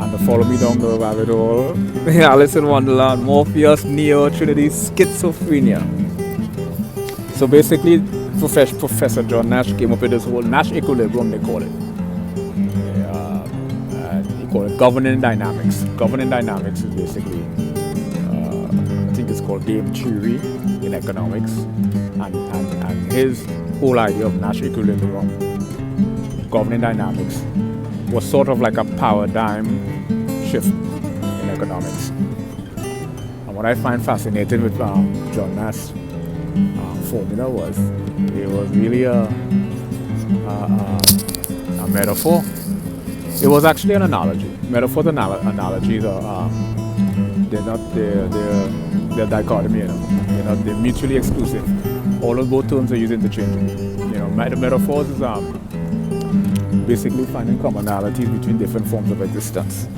and to follow me down the rabbit hole. Alice in Wonderland, Morpheus, Neo, Trinity, schizophrenia. So basically, Professor John Nash came up with this whole Nash equilibrium, they call it. He called it governing dynamics. Governing dynamics is basically, I think it's called game theory in economics. And his whole idea of Nash equilibrium, governing dynamics, was sort of like a paradigm shift in economics. And what I find fascinating with John Nash formula was it was really a metaphor. It was actually an analogy. Metaphors and analogies are they're dichotomy, they're mutually exclusive. All of both terms are used interchangeably. Metaphors is basically finding commonalities between different forms of existence.